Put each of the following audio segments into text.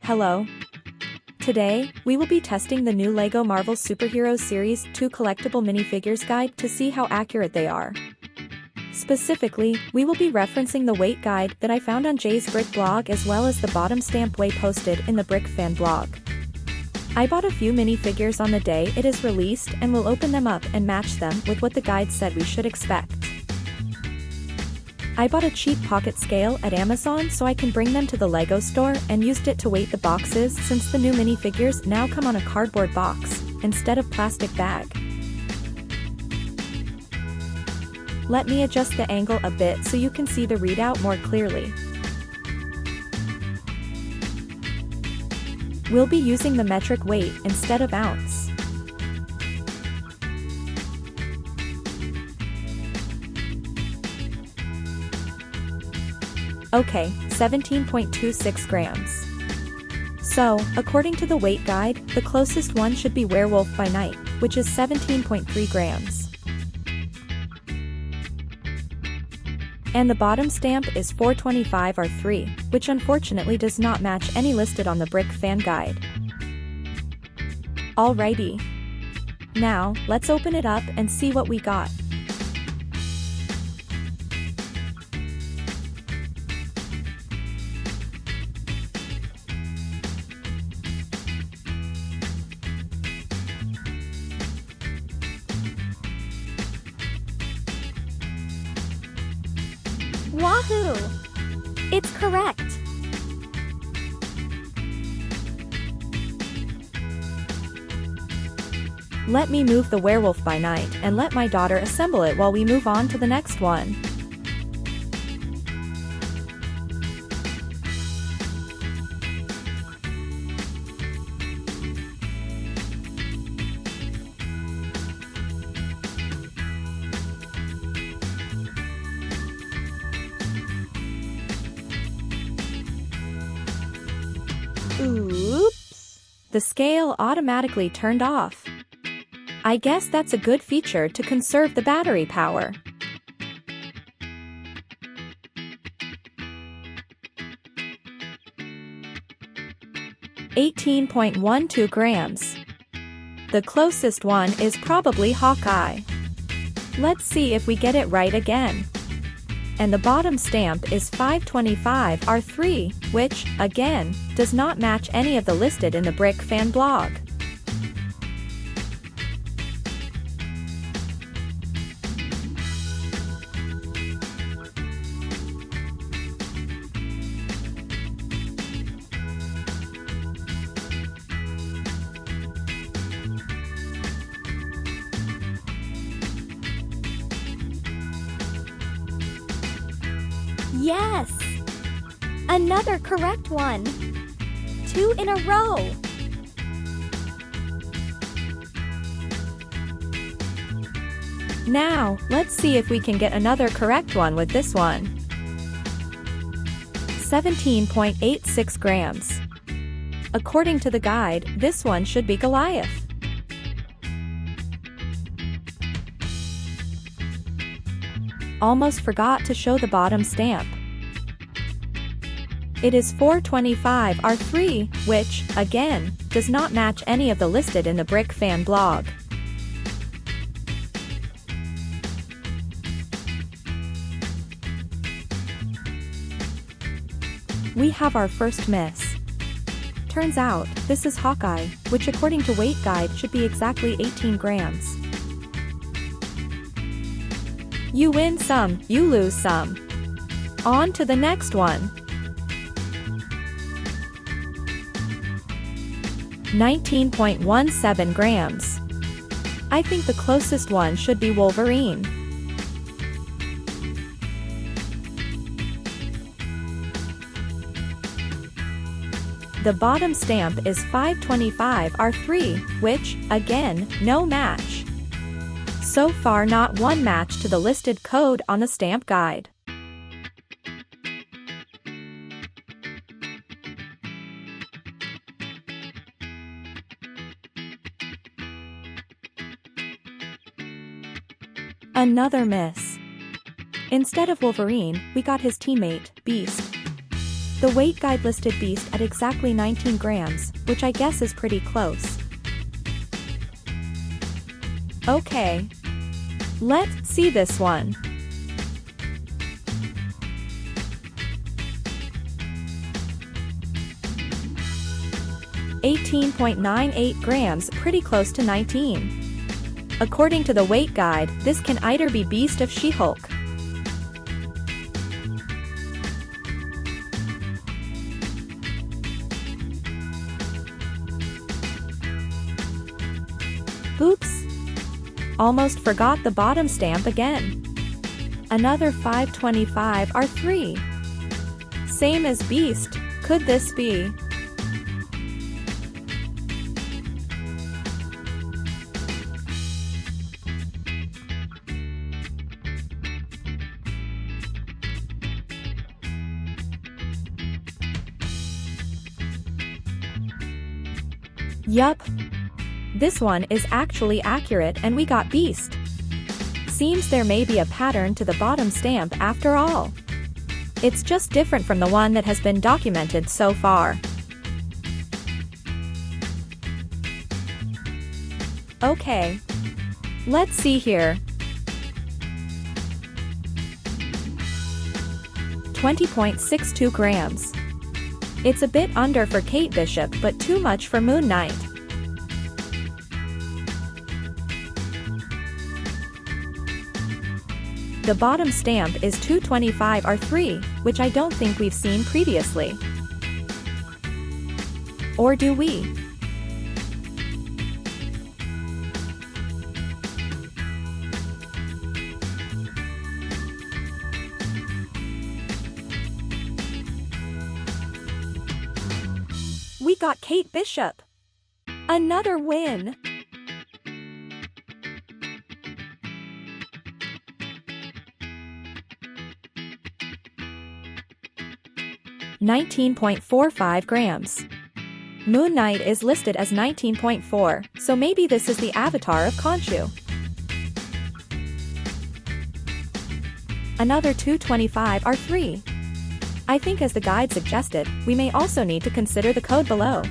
Hello. Today, we will be testing the new LEGO Marvel Superheroes Series 2 Collectible Minifigures guide to see how accurate they are. Specifically, we will be referencing the weight guide that I found on Jay's Brick blog as well as the bottom stamp way posted in the Brick fan blog. I bought a few minifigures on the day it is released and will open them up and match them with what the guide said we should expect. I bought a cheap pocket scale at Amazon so I can bring them to the LEGO store and used it to weight the boxes since the new minifigures now come on a cardboard box, instead of plastic bag. Let me adjust the angle a bit so you can see the readout more clearly. We'll be using the metric weight instead of ounce. Okay, 17.26 grams. So, according to the weight guide, the closest one should be Werewolf by Night, which is 17.3 grams. And the bottom stamp is 425 R3, which unfortunately does not match any listed on the Brick fan guide. Alrighty. Now, let's open it up and see what we got. Wahoo! It's correct! Let me move the Werewolf by Night and let my daughter assemble it while we move on to the next one. Oops! The scale automatically turned off. I guess that's a good feature to conserve the battery power. $18.12 grams. The closest one is probably Hawkeye. Let's see if we get it right again. And the bottom stamp is 525 R3, which, again, does not match any of the listed in the Brick fan blog. Yes! Another correct one! 2 in a row! Now, let's see if we can get another correct one with this one. 17.86 grams. According to the guide, this one should be Goliath. Almost forgot to show the bottom stamp. It is 425 R3, which, again, does not match any of the listed in the Brick fan blog. We have our first miss. Turns out, this is Hawkeye, which according to weight guide should be exactly 18 grams. You win some, you lose some. On to the next one. 19.17 grams. I think the closest one should be Wolverine. The bottom stamp is 525 R3, which, again, no match. So far not one match to the listed code on the stamp guide. Another miss. Instead of Wolverine, we got his teammate, Beast. The weight guide listed beast at exactly 19 grams, which I guess is pretty close. Okay. Let's see this one. 18.98 grams, pretty close to 19. According to the weight guide, this can either be Beast of She-Hulk. Oops! Almost forgot the bottom stamp again. Another 525 R3. Same as Beast, could this be? Yup. This one is actually accurate and we got Beast. Seems there may be a pattern to the bottom stamp after all. It's just different from the one that has been documented so far. Okay. Let's see here. 20.62 grams. It's a bit under for Kate Bishop but too much for Moon Knight. The bottom stamp is 225 R3, which I don't think we've seen previously. Or do we? We got Kate Bishop. Another win. $19.45 grams. Moon Knight is listed as 19.4, so maybe this is the avatar of Khonshu. Another 225 R3. I think as the guide suggested, we may also need to consider the code below.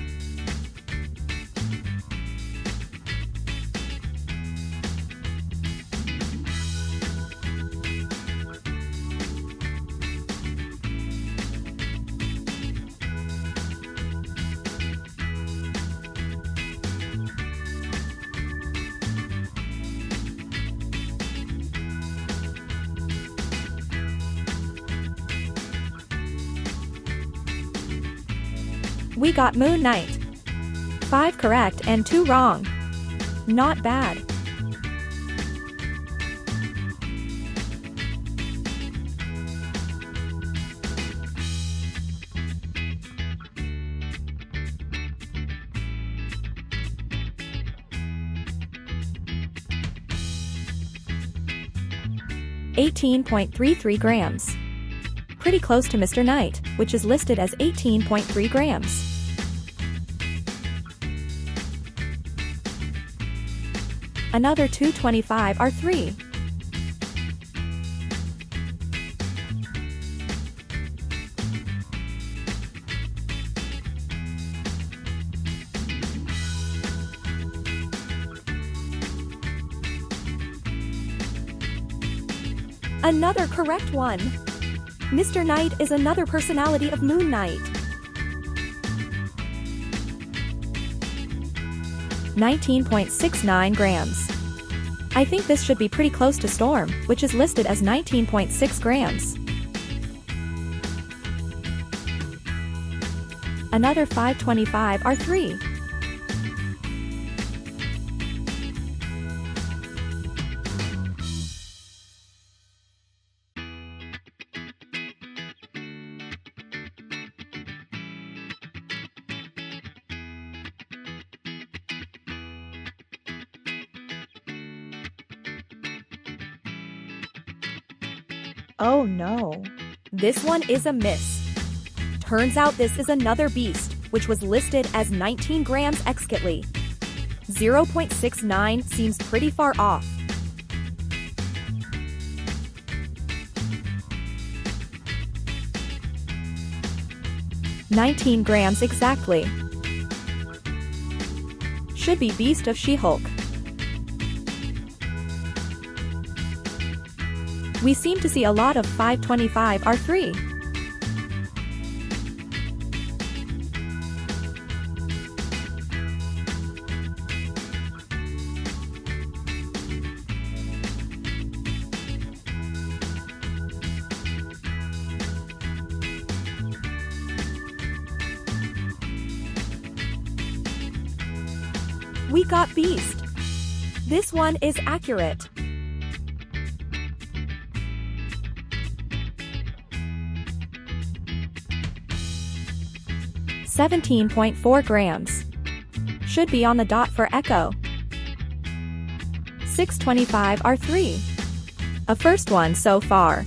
We got Moon Knight. 5 correct and 2 wrong. Not bad. $18.33 grams. Pretty close to Mr. Knight, which is listed as 18.3 grams. Another 225 R3. Another correct one. Mr. Knight is another personality of Moon Knight. 19.69 grams. I think this should be pretty close to Storm, which is listed as 19.6 grams. Another 525 R3. Oh no. This one is a miss. Turns out this is another Beast, which was listed as 19 grams excately. 0.69 seems pretty far off. 19 grams exactly. Should be Beast of She-Hulk. We seem to see a lot of 525 R3. We got Beast. This one is accurate. $17.4 grams. Should be on the dot for Echo. 625 R3. A first one so far.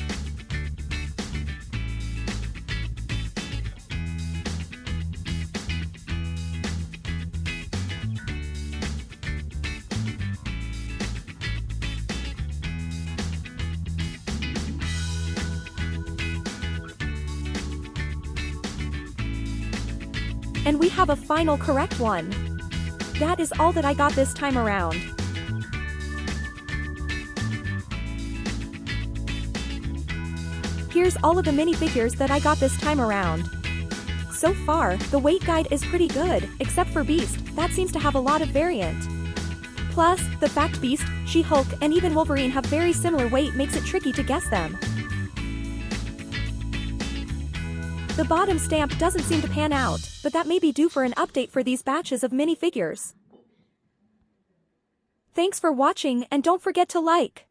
And we have a final correct one. That is all that I got this time around. Here's all of the minifigures that I got this time around. So far, the weight guide is pretty good, except for Beast, that seems to have a lot of variant. Plus, the fact Beast, She-Hulk, and even Wolverine have very similar weight makes it tricky to guess them. The bottom stamp doesn't seem to pan out, but that may be due for an update for these batches of minifigures. Thanks for watching and don't forget to like.